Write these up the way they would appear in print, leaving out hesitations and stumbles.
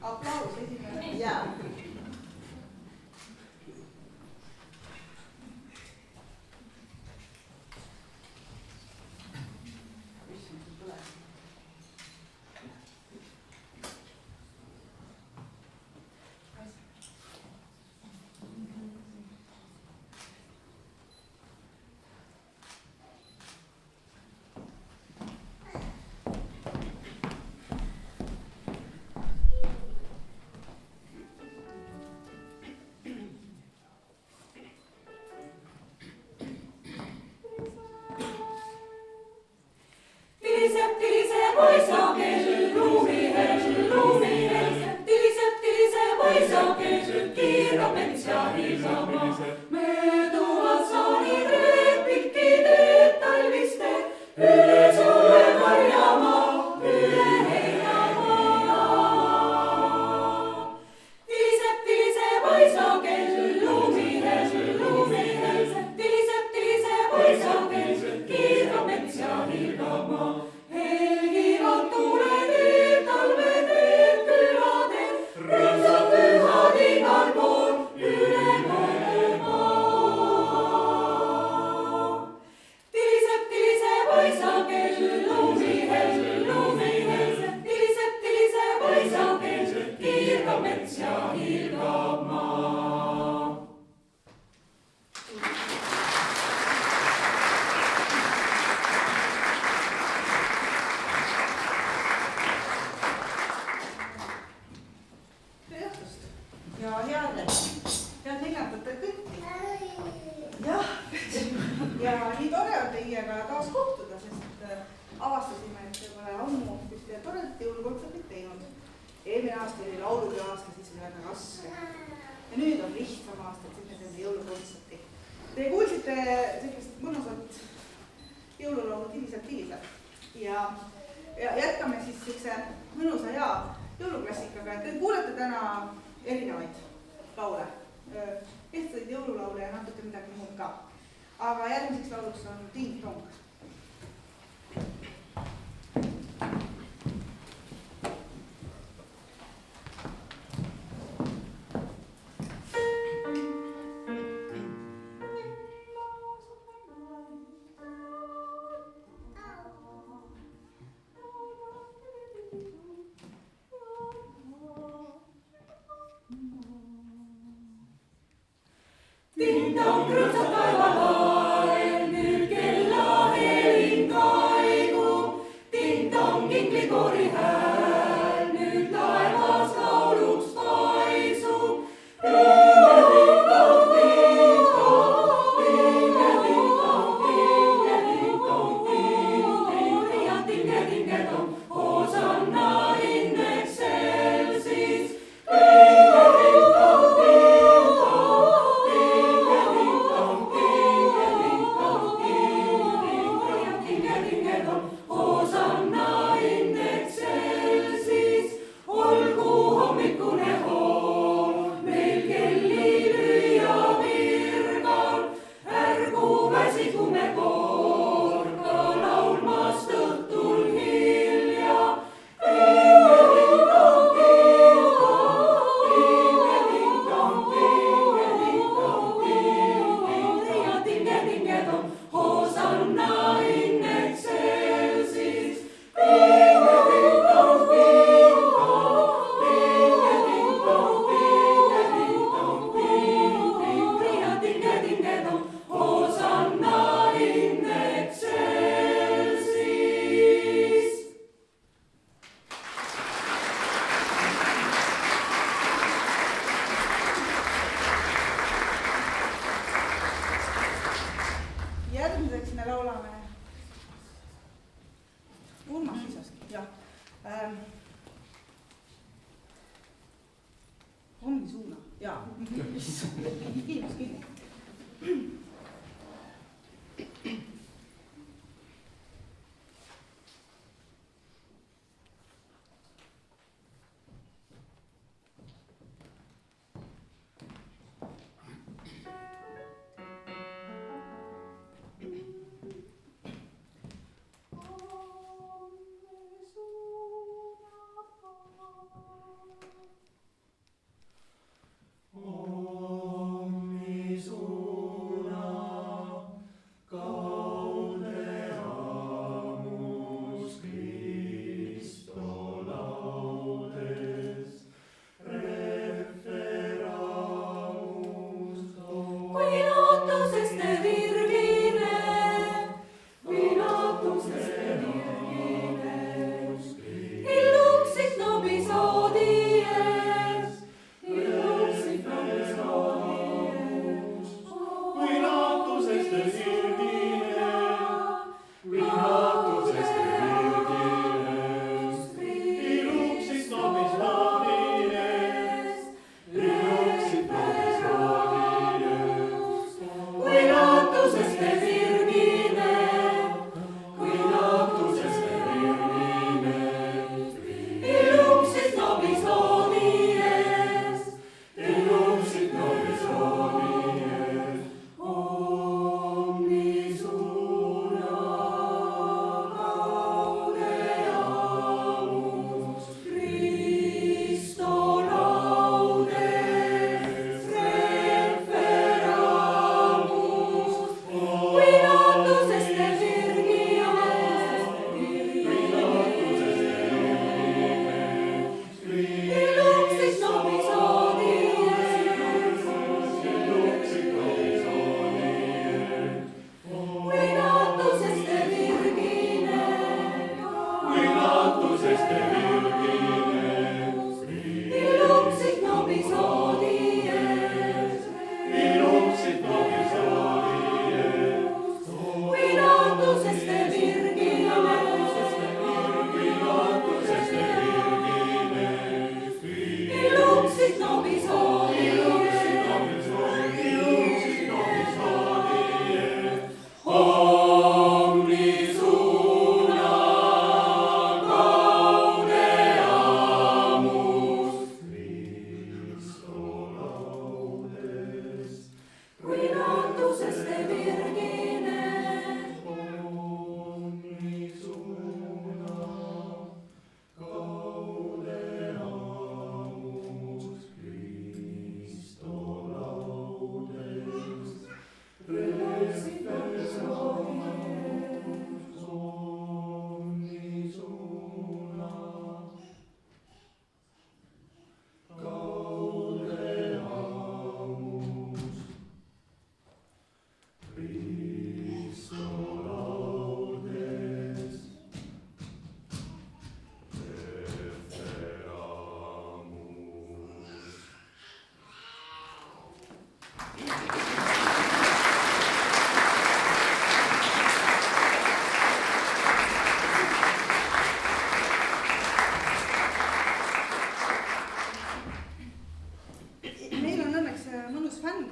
Aplaus esimene. Jaa.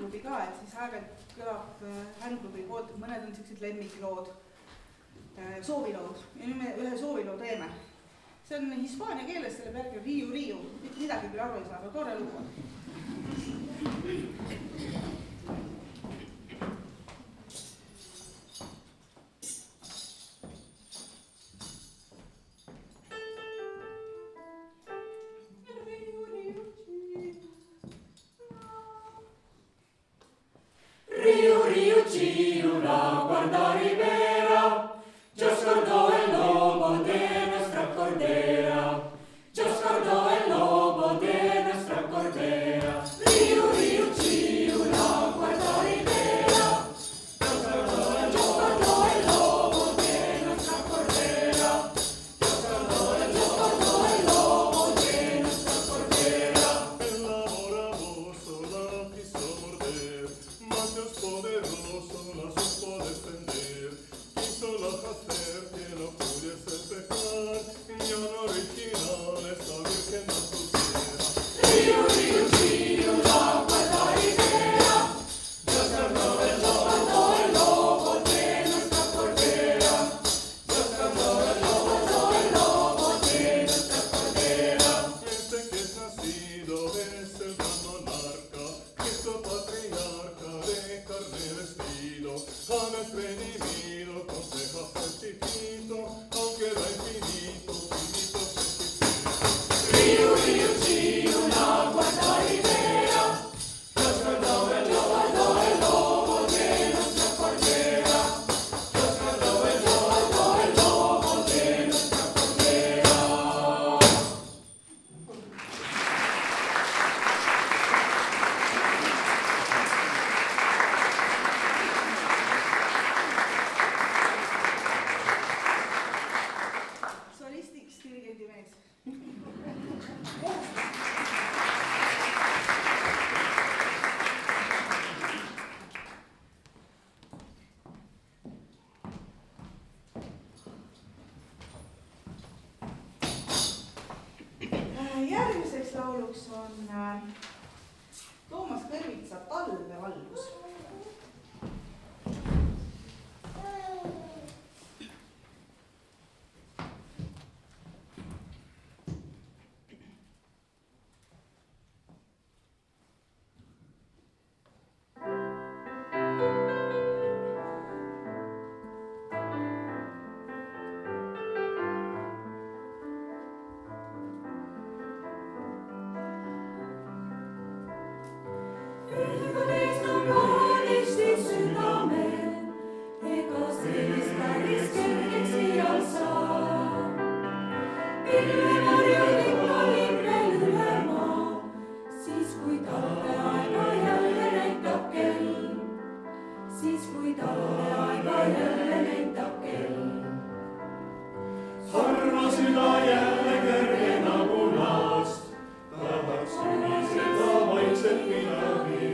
fännklubi ka, et siis aeg-ajalt kõlab fännklubi poolt, et mõned on sellised lemmiklood, soovilood ja nüüd me ühe sooviloo teeme. See on hispaania keeles, selle pealegi Riiu, mitte midagi küll aru ei saa, aga tore lugu on. Riu, Ciu, la guarda ribera, yo scordò el lobo de nuestra cordera, yo scordò el lobo de nuestra cordera. Riu, Ciu, la guarda ribera, yo scordò el lobo de nuestra cordera, yo scordò el lobo de nuestra cordera. El laboravoso la quiso morder, mas Dios poderoso la supo defender. Quiso la hacer que no pudiese pecar, guión original esta virgen no pusiera. Riu, Ciu, la guarda ribera, yo scordò el lobo de nuestra cordera, yo scordò el lobo de nuestra cordera. Este que es nacido es el gran monarca, Cristo patriarca de carne vestido, a nuestro enemigo conseja ser chiquito, aunque da infinito, finito se quisiera. Riu, Ciu, la guarda ribera, yo scordò el lobo de nuestra cordera, yo scordò el lobo de nuestra cordera. Solistiks dirigendi mees. Järgmiseks lauluks on Toomas Kõrvitsa Talvevalgus. Harva süda jälle kergena punast, tahaks ühiselt vaikselt midagi.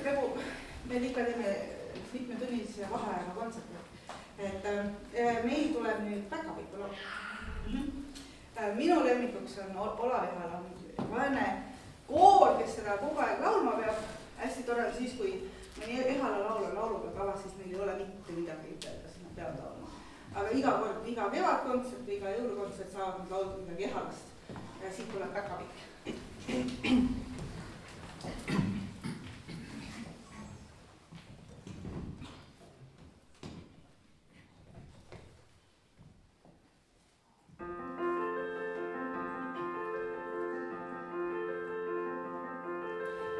praegu meil ikka teeme mitmetunnise vaheajaga kontserti. Et meil tuleb nüüd päkapiku laul. Minu lemmikuks on Olav Ehala vaene koor, kes seda kogu aeg laulma peab. Hästi tore on siis, kui mõni Ehala laul on lauluga kavas, siis meil ei ole mitte midagi ütelda, siis nad peavad laulma. Aga iga kord, iga kevadkontsert või iga jõulukontsert saavad nad laulda midagi Ehalast. Ja siit tuleb päkapikk.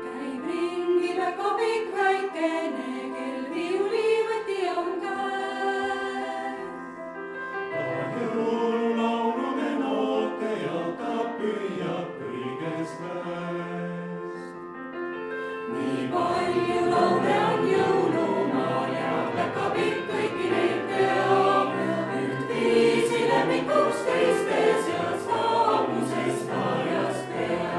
Käib ringi päkapikk väikene, kel viiulivõti on käes. Jõululaulude noote ja ta püüab kõigest väest. Nii palju laule on jõulumaal ja päkapikk kõiki neid teab. Ühtviisi lemmikuks teiste seas vaamusest ajast teab.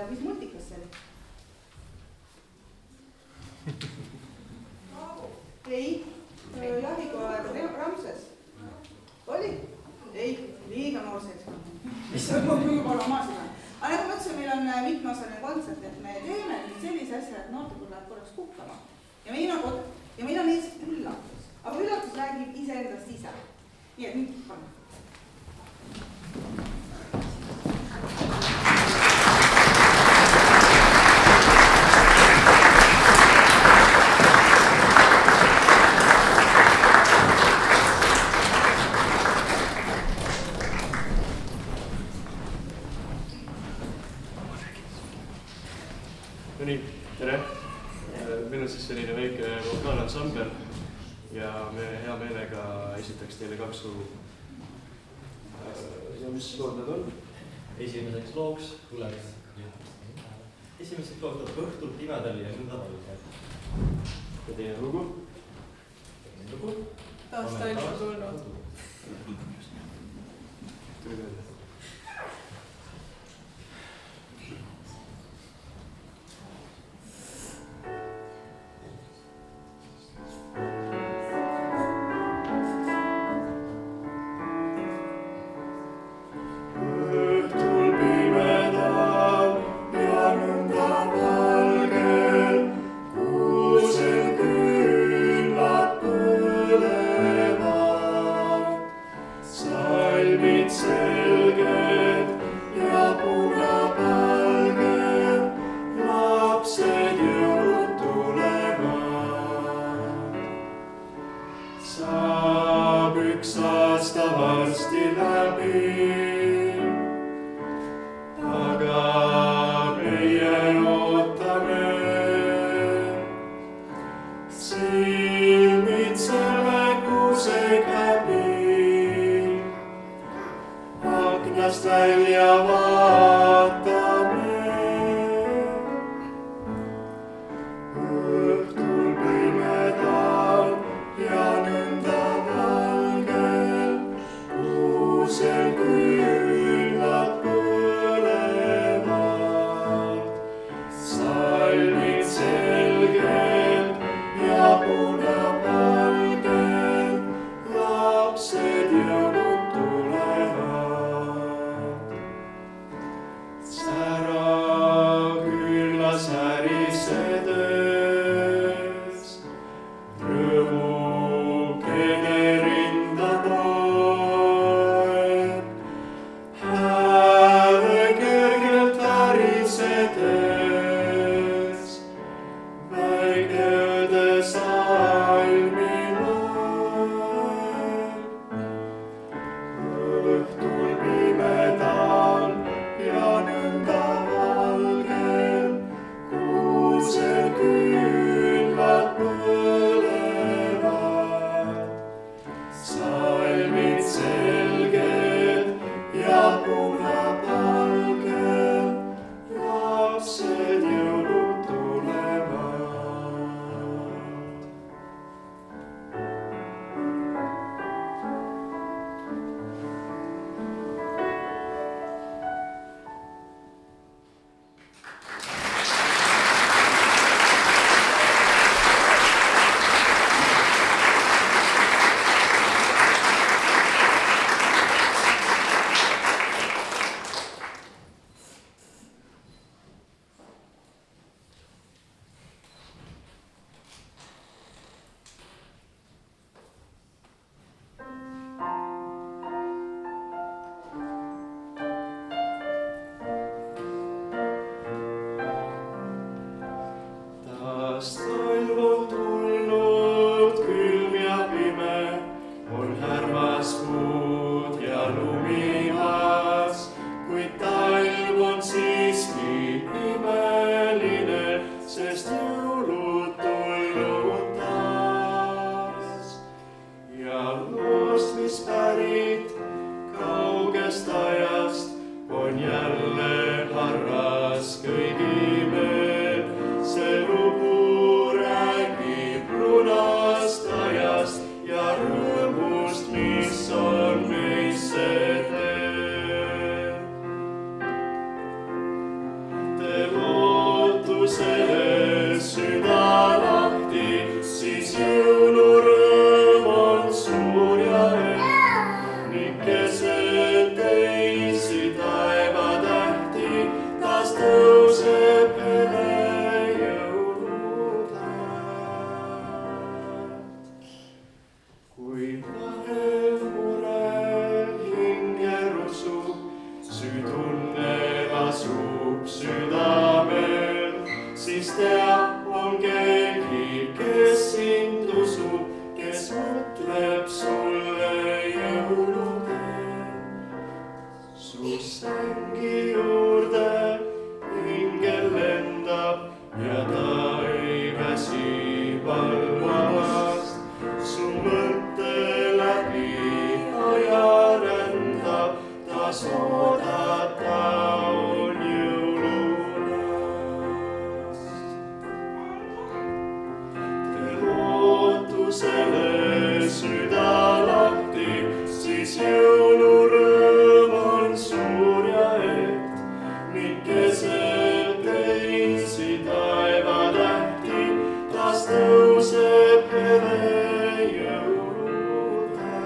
Mis multikas see oli? Ei, jahikoer Ramses. Oli? Ei, liiga noorseid. Mis on juba loomaasina. Aga nagu ma ütlesin, meil on mitmeosaline kontsert, et me teeme sellise asja, et noortekul läheb korraks kukkama. Ja meil on lihtsalt üllatus. Aga üllatus räägib iseendast ise. Nii et nüüd panna. No nii, tere! Meil on siis selline väike vokaalansambel ja me hea meelega esitaks teile 2 lugu. Ja mis lood need on? Esimeseks looks tuleb õhtul pimedal ja nõnda valgel. Ja teine lugu? Teine lugu? Taas ta ilma tulnud. Tuli meelde. Salmid selga. värisedes. Rõõmukene rinda poeb, hääle kergelt värisedes, väikede salmi loeb. Õhtul pimedal ja nõnda valgel, kuusel küünlad põlevad. Salmid selged ja punapalgel, lapsed jõulud tulevad. Taas talv on tulnud, külm ja pime, on härmas puud ja lumimas, kuid talv on siiski imeline, sest jõulud tulnud taas. Ja loost, mis pärit kaugest ajast, on jälle harras kõigi meel. See lugu räägib lunast ajast ja rõõmust, mis on meisse teel. Teeb ootusele süda lahti, siis jõulurõõm on suur ja hea. Ning keset teisi taevatähti taas tõuseb hele jõulutäht. Kui vahel murel hinge rusub, süütunne lasub südamel, siis tea, on keegi, kes sind usub, kes mõtleb sulle jõuluteel. Su sängi juurde ingel lendab ja ta ei väsi valvamast. Su mõtte läbi aja rändab, taas oodata on jõululast. Tee ootusele süda lahti, siis jõulurõõm on suur ja et, ning keset teisi taevatähti taas tõuseb hele jõulutäht.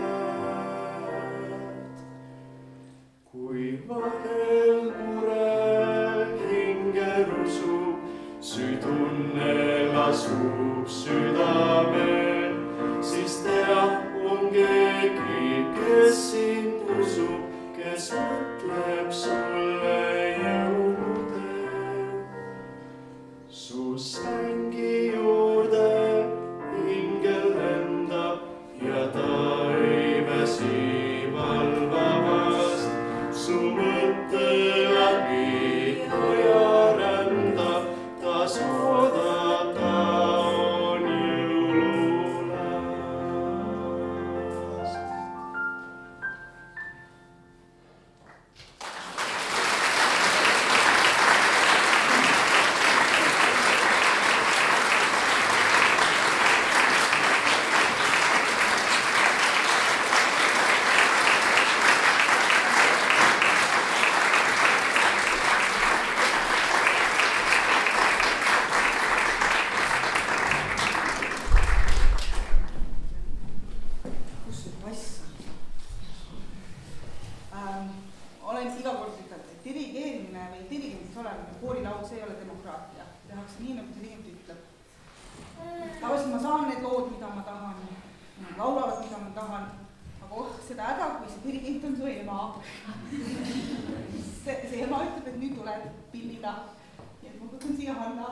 Kui vahel mure hinge rusub, süütunne lasub südamel, siis tea, on keegi, kes sind usub, kes mõtleb sulle jõuluteel. Su sängi juurde ingel lendab ja ta ei väsi valvamast. Su mõtte läbi aja rändab, taas oodata on jõululast. koorilaul, see ei ole demokraatia. Tehakse nii, nagu dirigent ütleb. Tavaliselt ma saan need lood, mida ma tahan, laulavad, mida ma tahan, aga seda häda, kui see dirigent on su ema. see ema ütleb, et nüüd tuleb pillida. Nii et ma kutsun siia Hanna.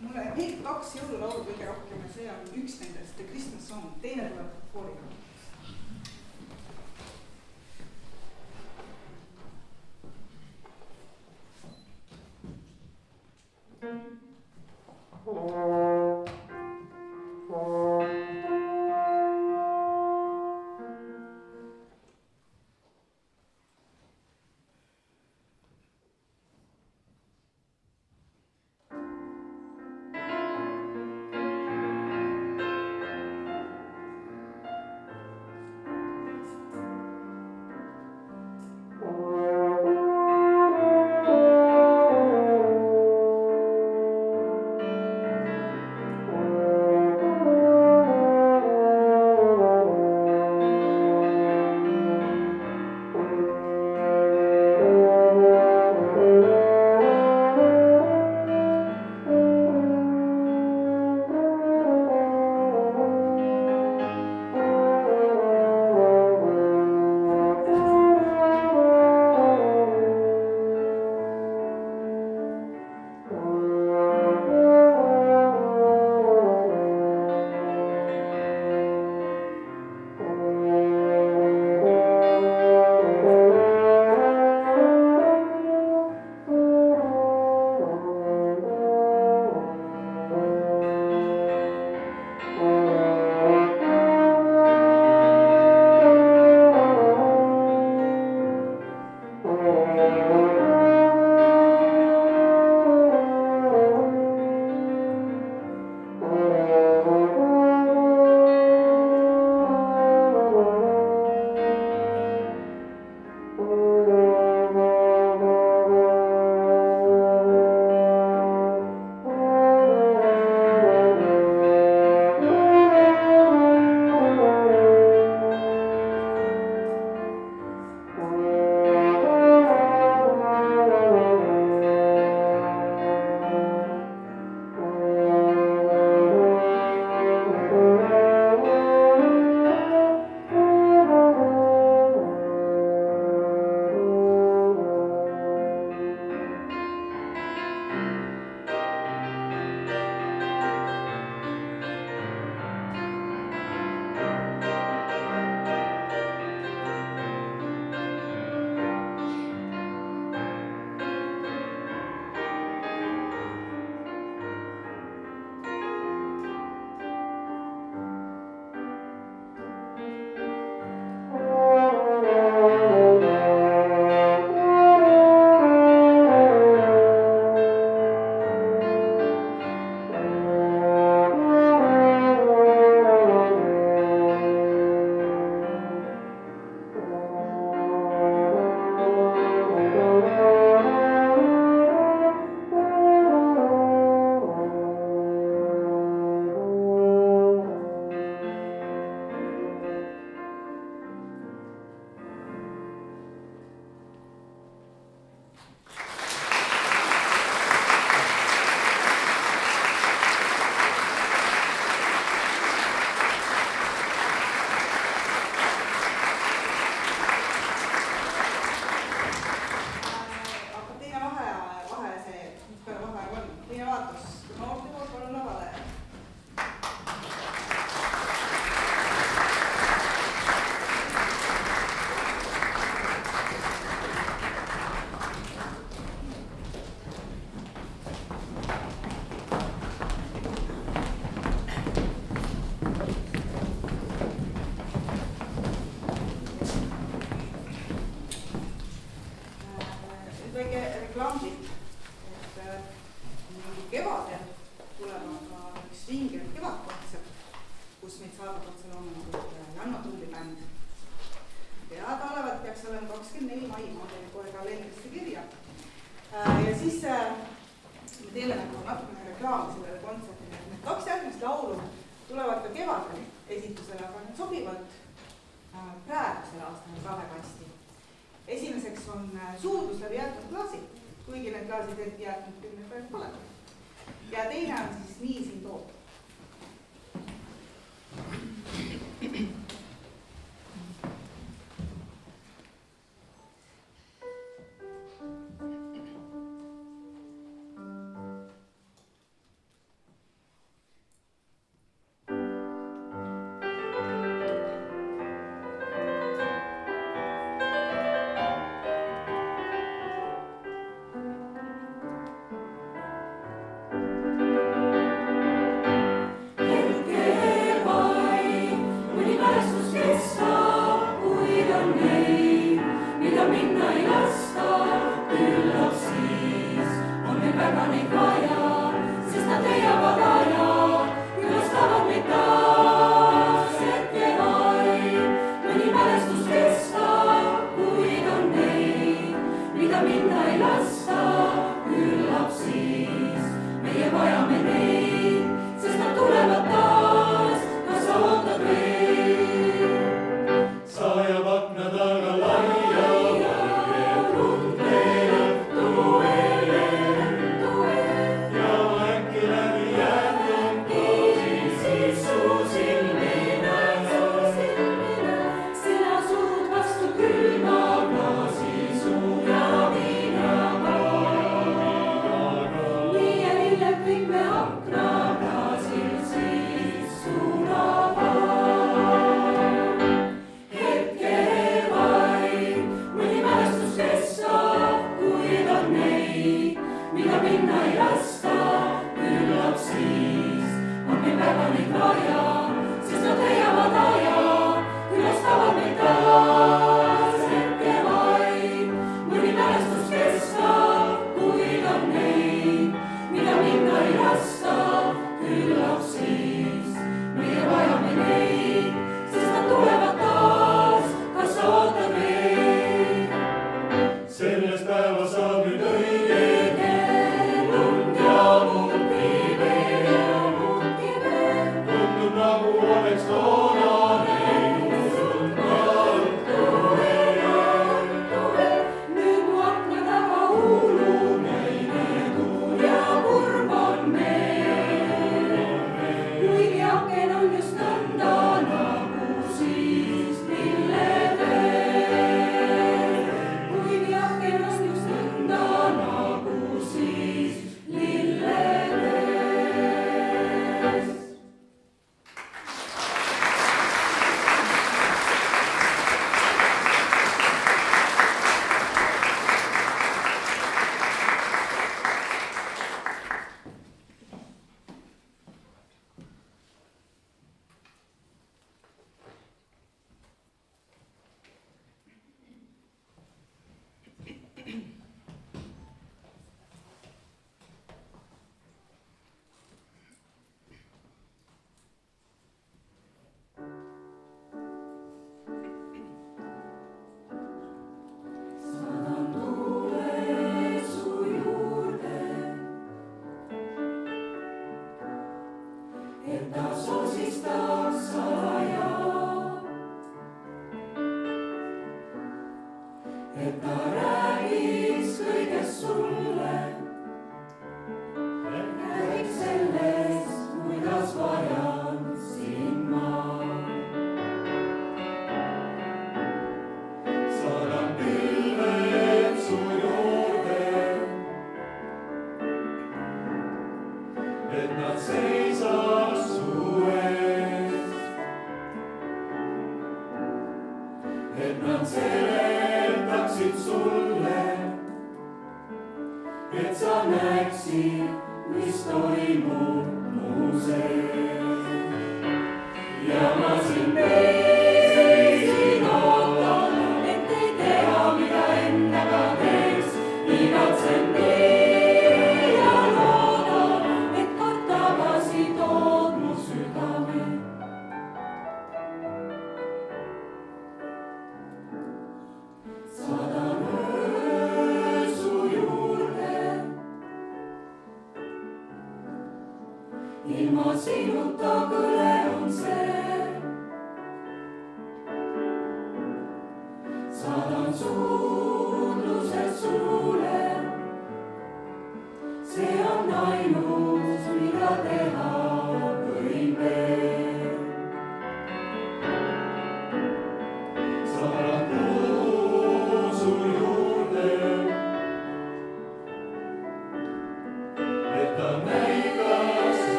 Mulle meeldib 2 jõululaulu kõige rohkem ja see on üks nendest, The Christmas Song, teine tuleb kooriga. peaks olema 24 mai, ma teen kohe kalendrisse kirja. Ja siis me teeme nagu natukene reklaami sellele kontsertile, et me 2 järgmist laulu tulevad ka kevadel esitusele, aga need sobivad praegusel aastal ka väga hästi. Esimeseks on Suudlus läbi jäetud klaasid, kuigi need klaasid jäetud küll need praegu pole. Ja teine on siis Nii sind ootab. Ilma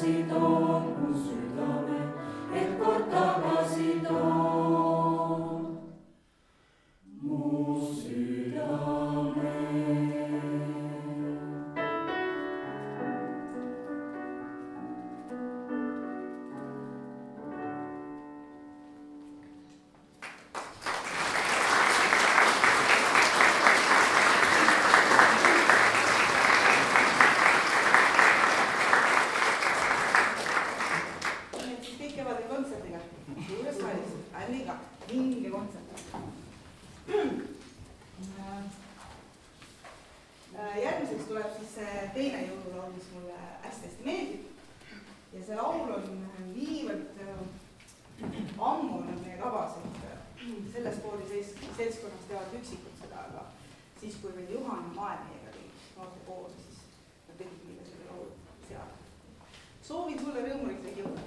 tagasi tood mu südame, et kord tagasi tood mu südame. Järgmiseks tuleb siis teine jõululaul, mis mulle hästi meeldib. Ja see laul on niivõrd ammu olnud meie lavas, et selles kooli seltskonnas teavad üksikud seda, aga siis, kui veel Juhan ja Mae meiega tegid noorte kooli, siis nad tegid meile selle laulu seal. Soovin sulle rõõmulikseid jõule.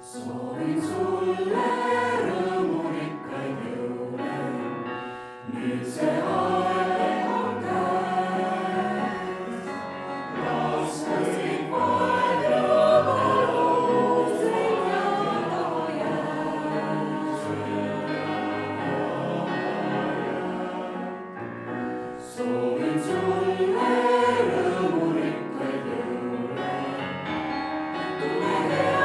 Soovin sulle rõõmurikkaid jõule, nüüd see aeg on käes. Raskuslik vaev ja valus selja taha jääb. Soovin sulle rõõmurikkaid jõule, tunne hea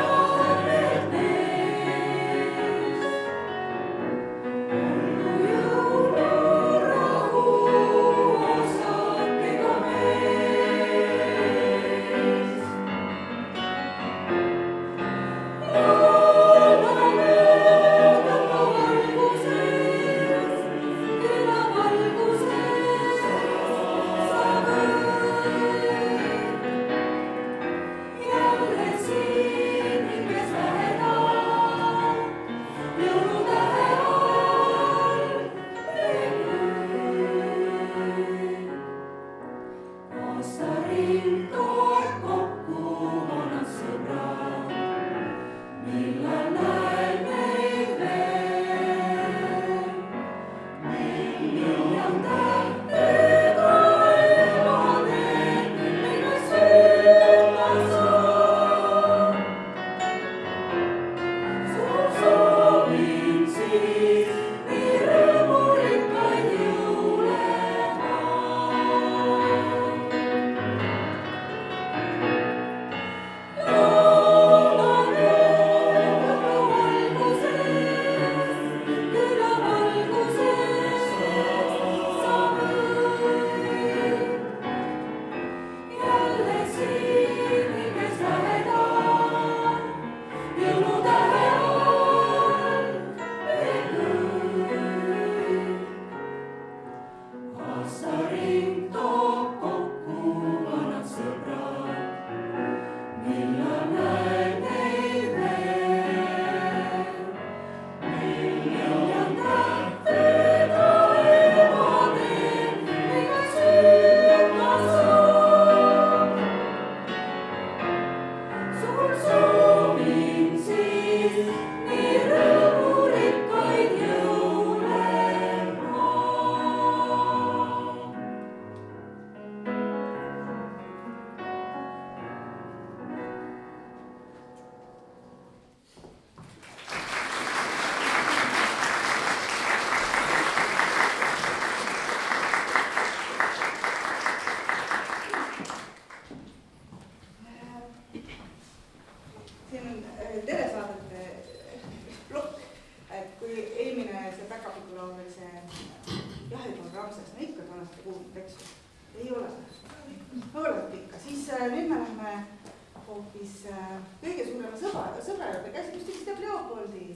kõige suurema sõbra juurde käsi, kus tegid teab Leopoldi.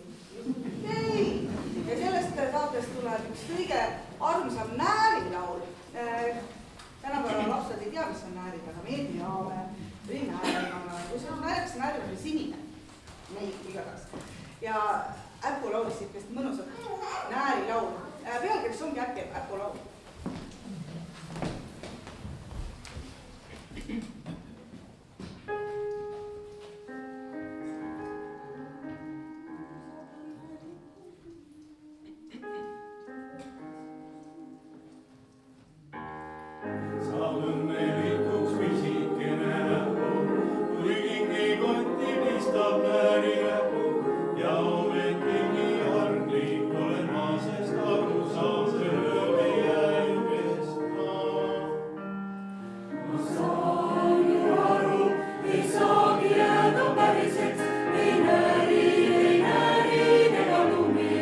Ei! Ja sellest saatest tuleb üks kõige armsam näärilaul. Tänapäeval lapsed ei tea, mis on näärid, aga meil teame. Või näärimana. Kus on nääriks, näärim oli sinine. Meil igatahes. Ja Äpu laulis siukest mõnusat nääri vägev äpulaul. Saab õnnelikuks pisikene näpu, kui kingikotti pistab nääri näpu ja ometigi arglik olen ma, sest aru saan selle meie kestma. Ma saan ju aru, ei saagi jääda päriseks, ei näärin ega lumi.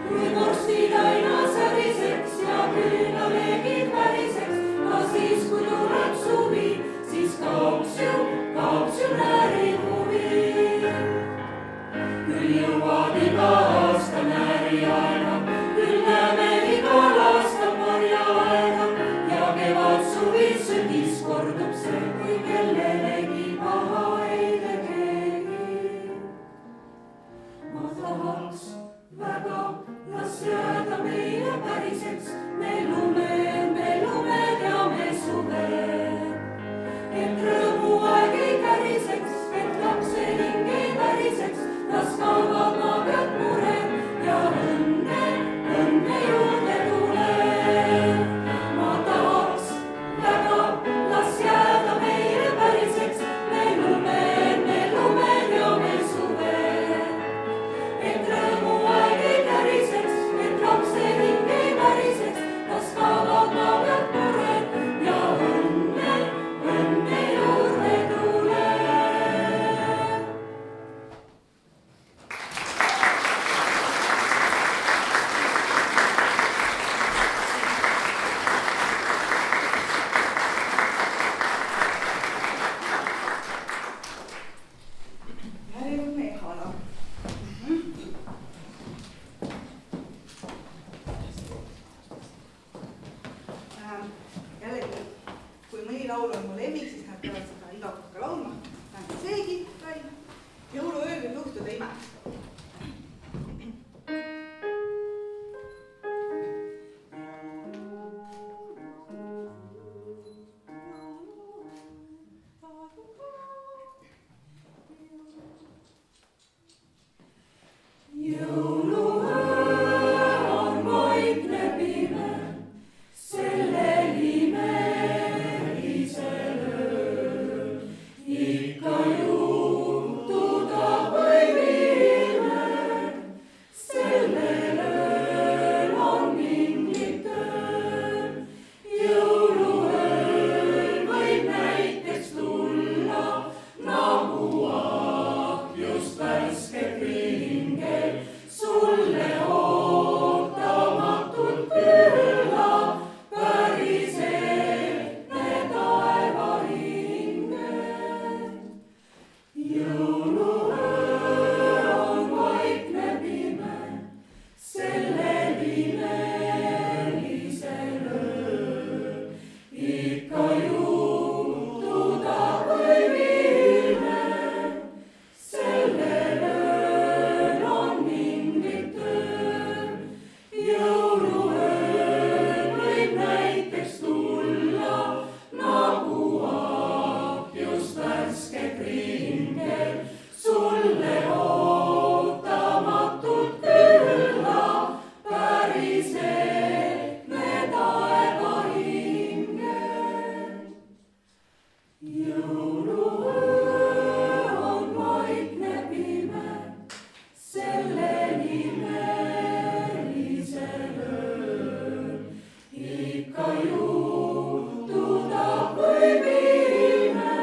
Kui vorstid aina säriseks ja küünlalegid väriseks, ka siis, kui tuleb suvi, siis kaoks ju nääri huvi. Küll jõuab iga aasta nääri aega, küll näeme igal aastal marjaaega ja kevad suvi sügis kordub see, kui kellelegi paha ei teegi. Ma tahaks väga, las jääda meile päriseks, me lumed ja me suved. Et rõõmuaeg ei käriseks, et lapse hing ei väriseks, las kaovad maa pealt mured ja õnne juurde tuleb. Ma tahaks väga, las jääda meile päriseks, me lumed ja me suved. Et rõõmuaeg ei käriseks, et lapse hing ei väriseks, las kaovad maa pealt mured ja õnne juurde tuleb. Järjekordne Ehala. Jällegi, kui mõni laul on mu lemmik, siis nad peavad seda iga kord ka laulma. Tähendab seegi kai. Jõuluööl võib juhtuda ime. Jõuluöö on vaikne pime, sellel imelisel ööl. Ikka juhtuda võib ime, sellel ööl on mingit ööl. Jõuluööl võib näiteks tulla nagu ahjust värske kringel, sulle ootamatult külla päris ehtne taevaringel. Jõuluöö on vaikne pime, sellel imelisel ööl. Ikka juhtuda võib ime, sellel ööl on mingit ööl. Jõuluööl võib näiteks tulla nagu ahjust värske kringel, sulle ootamatult külla päris ehtne taevaringel. Jõuluöö on vaikne pime, sellel imelisel ööl. Ikka juhtuda võib ime,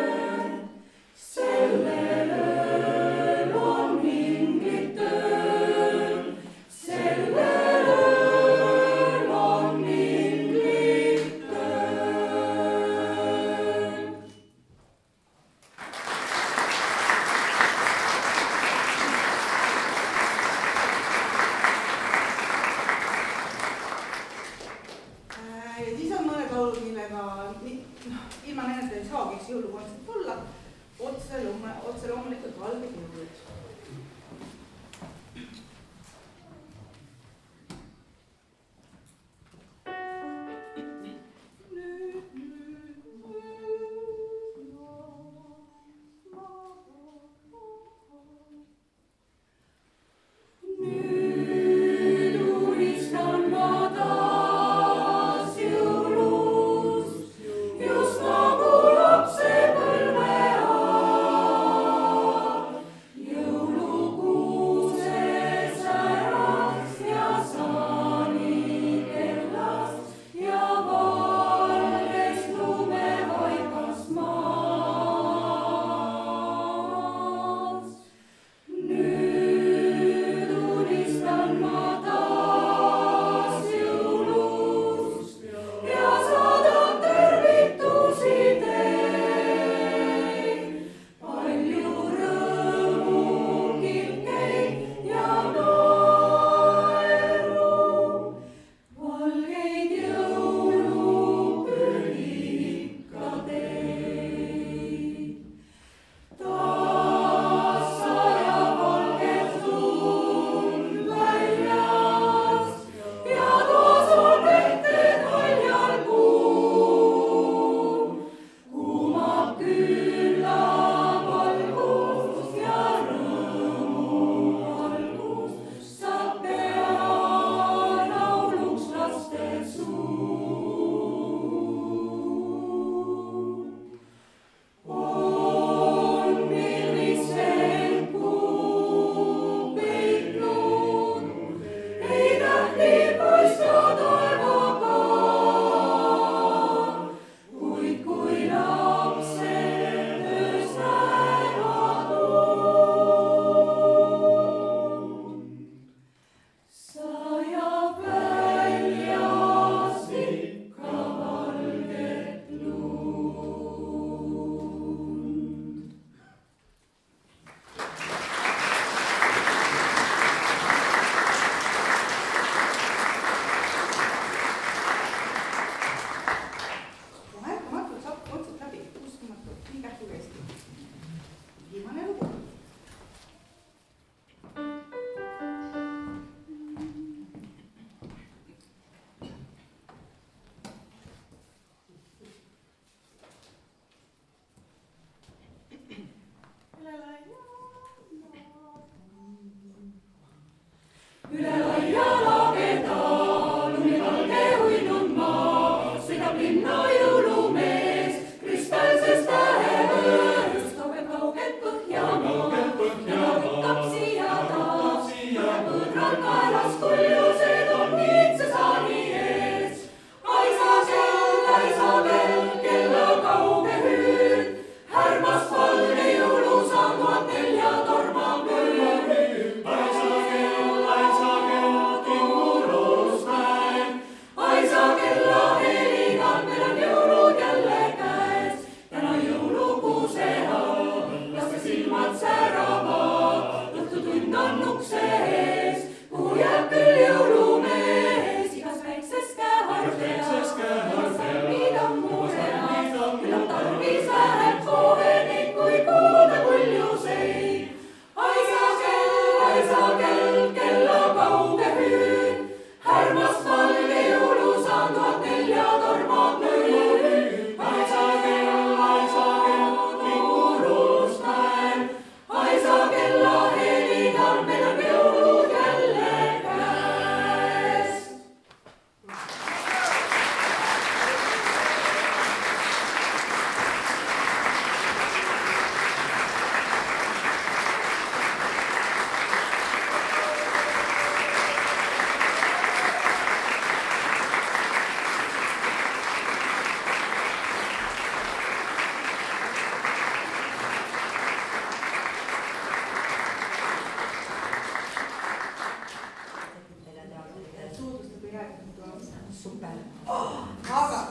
sellel ööl on mingit ööl. Sellel ööl on mingit ööl. Ja siis on mõned laulud, millega ilma nendeta ei saagi üks jõulukontsert olla. Otse loomulikult Valged jõulud. jääb. super. Aga